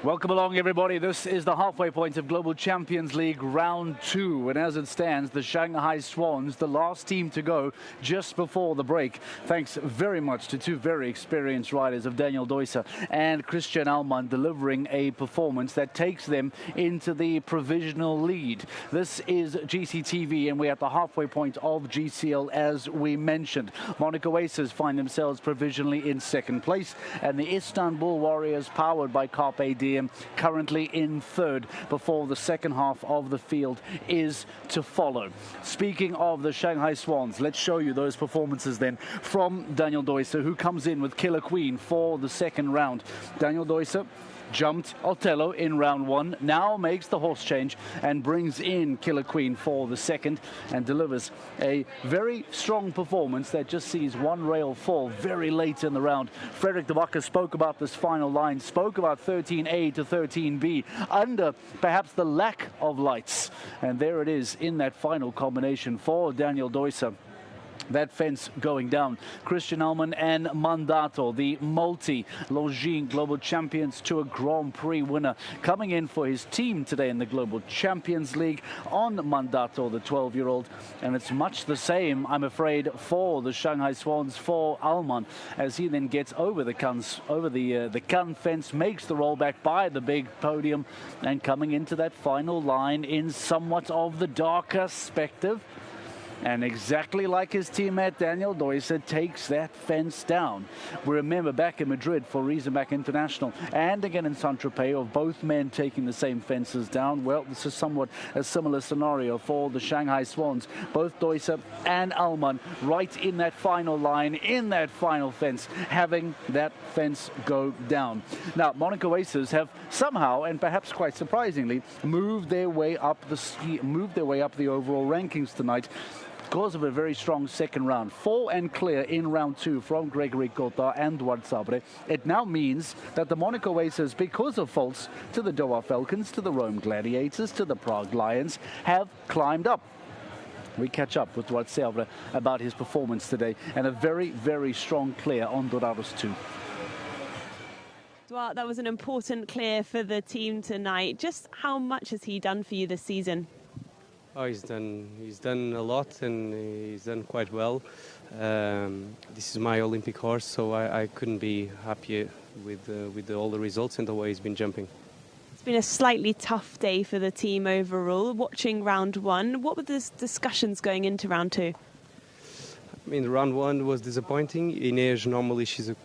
Welcome along, everybody. This is the halfway point of Global Champions League Round 2. And as it stands, the Shanghai Swans, the last team to go just before the break. Thanks very much to two very experienced riders of Daniel Deusser and Christian Allman, delivering a performance that takes them into the provisional lead. This is GCTV, and we're at the halfway point of GCL, as we mentioned. Monaco Aces find themselves provisionally in second place, and the Istanbul Warriors, powered by Carpe Diem, currently in third, before the second half of the field is to follow. Speaking of the Shanghai Swans, let's show you those performances then from Daniel Deusser, who comes in with Killer Queen for the second round. Daniel Deusser jumped Otello in round 1, now makes the horse change and brings in Killer Queen for the second, and delivers a very strong performance that just sees one rail fall very late in the round. Frederick de Backer spoke about this final line, spoke about 13A to 13B, under perhaps the lack of lights. And there it is in that final combination for Daniel Deusser. That fence going down. Christian Allman and Mandato, the multi-Longines Global Champions Tour Grand Prix winner, coming in for his team today in the Global Champions League on Mandato, the 12-year-old. And it's much the same, I'm afraid, for the Shanghai Swans, for Allman, as he then gets over the Cannes fence, makes the rollback by the big podium, and coming into that final line in somewhat of the darker perspective. And exactly like his teammate Daniel Deusser, takes that fence down. We remember back in Madrid for Riesenbach International, and again in Saint-Tropez, of both men taking the same fences down. Well, this is somewhat a similar scenario for the Shanghai Swans. Both Deusser and Allman right in that final line, in that final fence, having that fence go down. Now, Monaco Aces have somehow, and perhaps quite surprisingly, moved their way up the overall rankings tonight, because of a very strong second round. 4 and clear in round 2 from Gregory Cotard and Duarte Sabre. It now means that the Monaco Aces, because of faults to the Doha Falcons, to the Rome Gladiators, to the Prague Lions, have climbed up. We catch up with Duarte Sabre about his performance today, and a very, very strong clear on Dourados 2. Duarte, that was an important clear for the team tonight. Just how much has he done for you this season? Oh, he's done a lot, and he's done quite well. This is my Olympic horse, so I couldn't be happier with all the results and the way he's been jumping. It's been a slightly tough day for the team overall. Watching round 1, what were the discussions going into round 2? I mean, round 1 was disappointing. Inês, normally she's a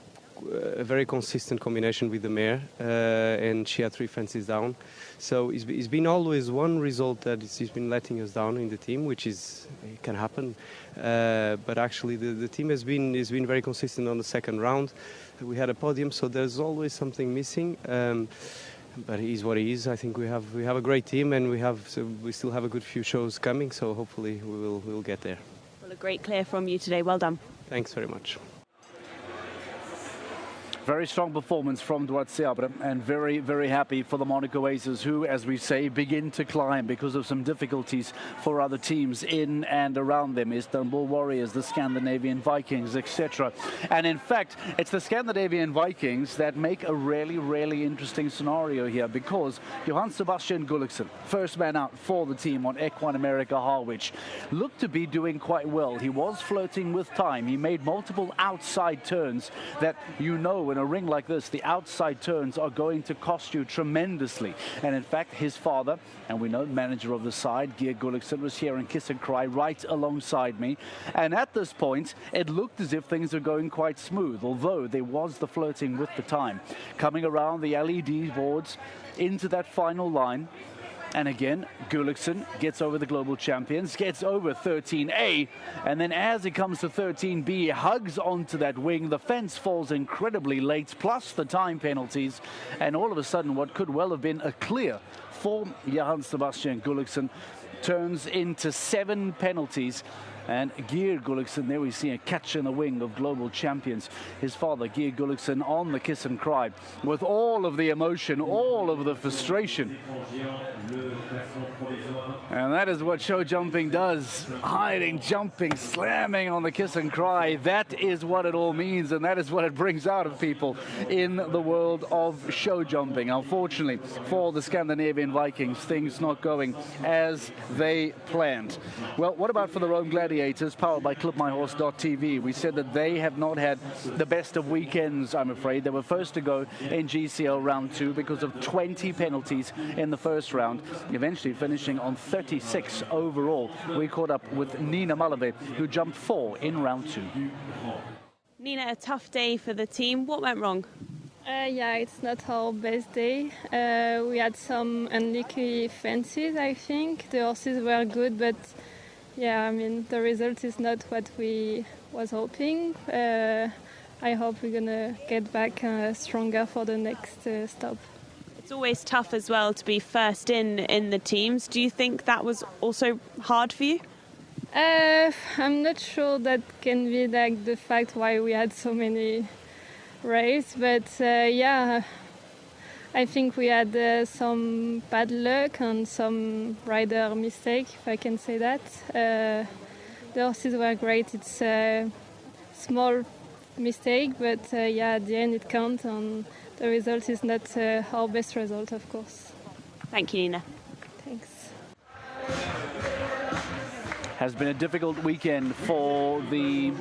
very consistent combination with the mare, and she had 3 fences down. So it's been always one result that he's been letting us down in the team, which it can happen. But actually the team has been very consistent on the second round. We had a podium, so there's always something missing. But he is what he is. I think we have a great team, and we still have a good few shows coming. So hopefully we'll get there. Well, a great clear from you today. Well done. Thanks very much. Very strong performance from Duarte Sabre, and very, very happy for the Monaco Aces, who, as we say, begin to climb because of some difficulties for other teams in and around them. Istanbul Warriors, the Scandinavian Vikings, etc. And in fact, it's the Scandinavian Vikings that make a really, really interesting scenario here, because Johann Sebastian Gulliksen, first man out for the team on Equine America Harwich, looked to be doing quite well. He was flirting with time. He made multiple outside turns that, you know, in a ring like this, the outside turns are going to cost you tremendously. And in fact, his father, and we know manager of the side, Geir Gulliksen, was here in Kiss and Cry right alongside me. And at this point, it looked as if things were going quite smooth, although there was the flirting with the time. Coming around the LED boards into that final line. And again, Gulliksen gets over the global champions, gets over 13A, and then as it comes to 13B, he hugs onto that wing. The fence falls incredibly late, plus the time penalties, and all of a sudden what could well have been a clear for Johann Sebastian Gulliksen turns into 7 penalties. And Geir Gulliksen, there we see a catch in the wing of global champions. His father, Geir Gulliksen, on the kiss and cry with all of the emotion, all of the frustration. And that is what show jumping does. Hiding, jumping, slamming on the kiss and cry. That is what it all means, and that is what it brings out of people in the world of show jumping. Unfortunately, for the Scandinavian Vikings, things not going as they planned. Well, what about for the Rome Gladiators, powered by ClubMyHorse.tv? We said that they have not had the best of weekends, I'm afraid. They were first to go in GCL round 2 because of 20 penalties in the first round, eventually finishing on 36 overall. We caught up with Nina Malave, who jumped 4 in round 2. Nina, a tough day for the team. What went wrong? Yeah, it's not our best day. We had some unlucky fences, I think. The horses were good, but yeah, I mean, the result is not what we was hoping. I hope we're going to get back stronger for the next stop. It's always tough as well to be first in the teams. Do you think that was also hard for you? I'm not sure that can be like the fact why we had so many races, but yeah, I think we had some bad luck and some rider mistake, if I can say that. The horses were great. It's a small mistake, but yeah, at the end it counts, and the result is not our best result, of course. Thank you, Nina. Thanks. Has been a difficult weekend for the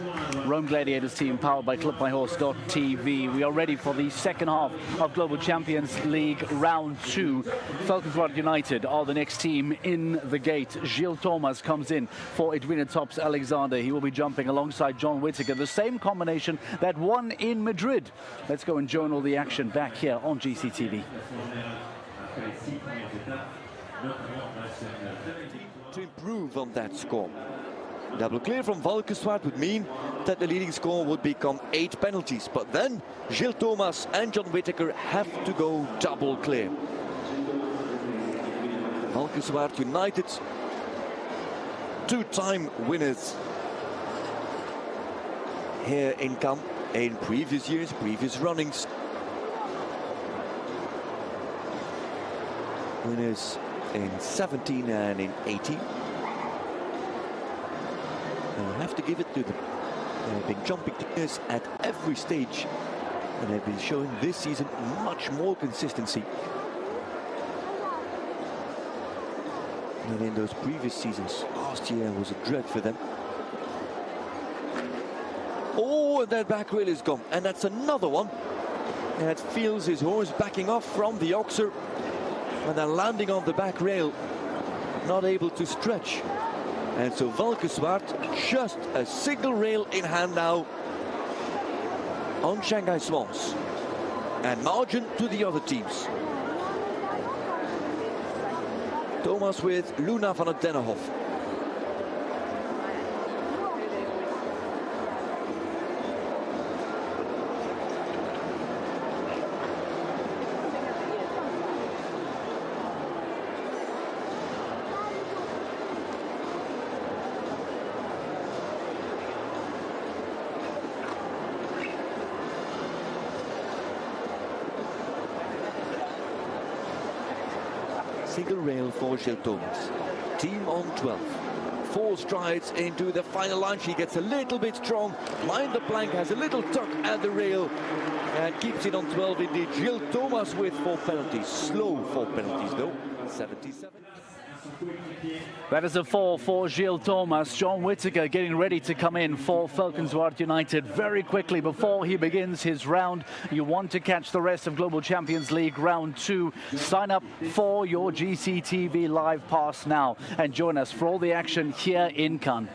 Rome Gladiators team, powered by ClubMyHorse.tv. We are ready for the second half of Global Champions League round 2. Falkensward United are the next team in the gate. Gilles Thomas comes in for Edwina Tops Alexander. He will be jumping alongside John Whittaker, the same combination that won in Madrid. Let's go and join all the action back here on GCTV. To improve on that score. Double clear from Valkenswaard would mean that the leading score would become 8 penalties, but then Gilles Thomas and John Whittaker have to go double clear. Valkenswaard United, 2-time winners here in Cannes in previous years, previous runnings. Winners in 17 and in 18. I have to give it to them. They've been jumping players at every stage, and they've been showing this season much more consistency than in those previous seasons. Last year was a dread for them. Oh, and that back rail is gone, and that's another one. And feels his horse backing off from the Oxer, and then landing on the back rail, not able to stretch. And so Valkenswaard just a single rail in hand now on Shanghai Swans, and margin to the other teams. Thomas with Luna van het Dennenhof. Single rail for Gilles Thomas. Team on 12. 4 strides into the final line. She gets a little bit strong. Behind the plank, has a little tuck at the rail, and keeps it on 12 indeed. Gilles Thomas with 4 penalties. Slow 4 penalties though. 77. That is a 4 for Gilles Thomas. John Whittaker getting ready to come in for Falkensward United very quickly before he begins his round. You want to catch the rest of Global Champions League round 2. Sign up for your GCTV live pass now and join us for all the action here in Cannes.